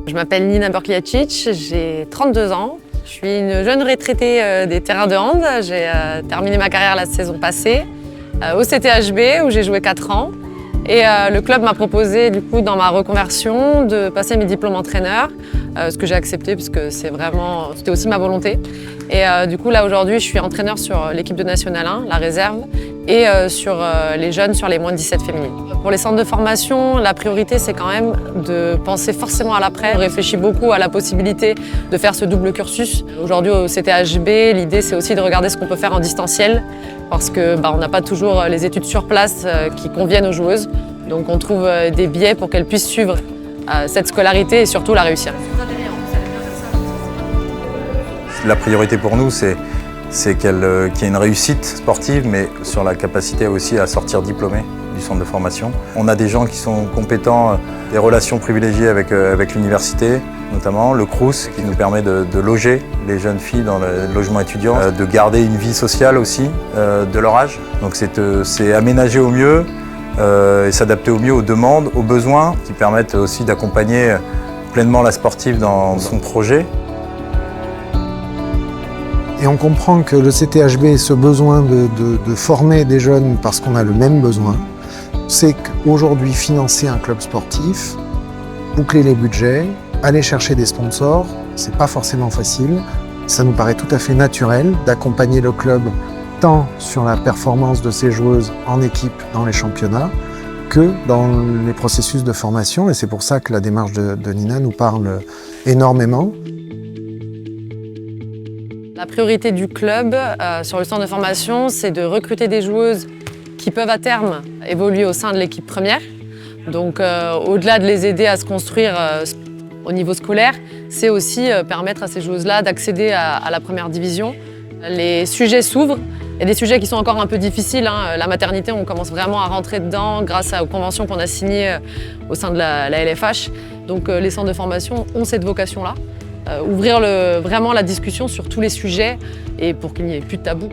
Je m'appelle Nina Borkliacic, j'ai 32 ans. Je suis une jeune retraitée des terrains de hand. J'ai terminé ma carrière la saison passée au CTHB où j'ai joué 4 ans. Et le club m'a proposé du coup dans ma reconversion de passer mes diplômes entraîneur, ce que j'ai accepté parce que c'était aussi ma volonté. Et du coup là aujourd'hui je suis entraîneur sur l'équipe de National 1, la réserve, et sur les jeunes sur les moins de 17 féminines. Pour les centres de formation, la priorité c'est quand même de penser forcément à l'après. On réfléchit beaucoup à la possibilité de faire ce double cursus. Aujourd'hui au CTHB, l'idée c'est aussi de regarder ce qu'on peut faire en distanciel parce que on n'a pas toujours les études sur place qui conviennent aux joueuses. Donc on trouve des biais pour qu'elles puissent suivre cette scolarité et surtout la réussir. La priorité pour nous, c'est qu'il y ait une réussite sportive, mais sur la capacité aussi à sortir diplômé du centre de formation. On a des gens qui sont compétents, des relations privilégiées avec l'université, notamment le Crous qui nous permet de loger les jeunes filles dans le logement étudiant, de garder une vie sociale aussi de leur âge. Donc c'est aménager au mieux et s'adapter au mieux aux demandes, aux besoins, qui permettent aussi d'accompagner pleinement la sportive dans son projet. Et on comprend que le CTHB, ce besoin de former des jeunes parce qu'on a le même besoin, c'est qu'aujourd'hui financer un club sportif, boucler les budgets, aller chercher des sponsors, c'est pas forcément facile. Ça nous paraît tout à fait naturel d'accompagner le club tant sur la performance de ses joueuses en équipe dans les championnats que dans les processus de formation. Et c'est pour ça que la démarche de Nina nous parle énormément. La priorité du club sur le centre de formation, c'est de recruter des joueuses qui peuvent à terme évoluer au sein de l'équipe première. Donc au-delà de les aider à se construire au niveau scolaire, c'est aussi permettre à ces joueuses-là d'accéder à la première division. Les sujets s'ouvrent. Il y a des sujets qui sont encore un peu difficiles. La maternité, on commence vraiment à rentrer dedans grâce aux conventions qu'on a signées au sein de la LFH. Donc les centres de formation ont cette vocation-là. Ouvrir vraiment la discussion sur tous les sujets et pour qu'il n'y ait plus de tabou.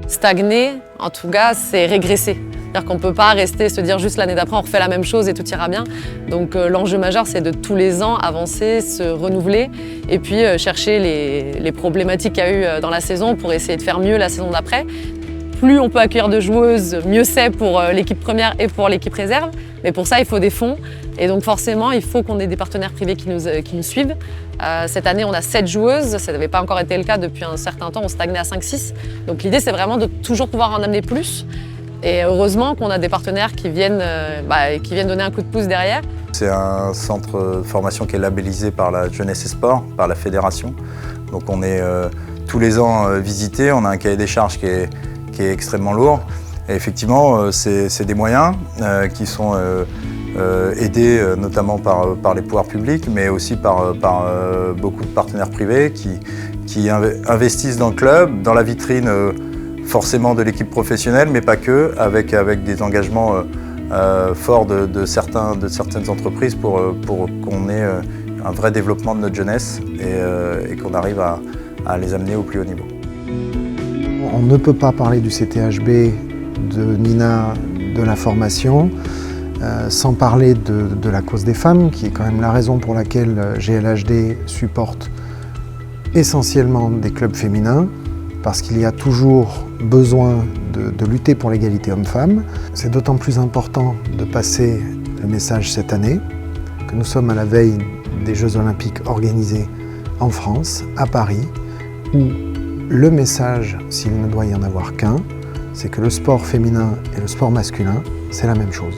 Stagner, en tout cas, c'est régresser. C'est-à-dire qu'on ne peut pas rester se dire juste l'année d'après on refait la même chose et tout ira bien. Donc l'enjeu majeur c'est de tous les ans avancer, se renouveler et puis chercher les problématiques qu'il y a eu dans la saison pour essayer de faire mieux la saison d'après. Plus on peut accueillir de joueuses, mieux c'est pour l'équipe première et pour l'équipe réserve. Mais pour ça, il faut des fonds. Et donc forcément, il faut qu'on ait des partenaires privés qui nous suivent. Cette année, on a 7 joueuses. Ça n'avait pas encore été le cas depuis un certain temps. On stagnait à 5-6. Donc l'idée, c'est vraiment de toujours pouvoir en amener plus. Et heureusement qu'on a des partenaires qui viennent donner un coup de pouce derrière. C'est un centre de formation qui est labellisé par la Jeunesse et Sport, par la fédération. Donc on est tous les ans visité. On a un cahier des charges qui est extrêmement lourd. Et effectivement, c'est des moyens qui sont aidés notamment par les pouvoirs publics, mais aussi par beaucoup de partenaires privés qui investissent dans le club, dans la vitrine forcément de l'équipe professionnelle, mais pas que, avec des engagements forts de certaines entreprises pour qu'on ait un vrai développement de notre jeunesse et qu'on arrive à les amener au plus haut niveau. On ne peut pas parler du CTHB, de Nina, de la formation, sans parler de la cause des femmes, qui est quand même la raison pour laquelle GLHD supporte essentiellement des clubs féminins, parce qu'il y a toujours besoin de lutter pour l'égalité homme-femme. C'est d'autant plus important de passer le message cette année, que nous sommes à la veille des Jeux Olympiques organisés en France, à Paris, où le message, s'il ne doit y en avoir qu'un, c'est que le sport féminin et le sport masculin, c'est la même chose.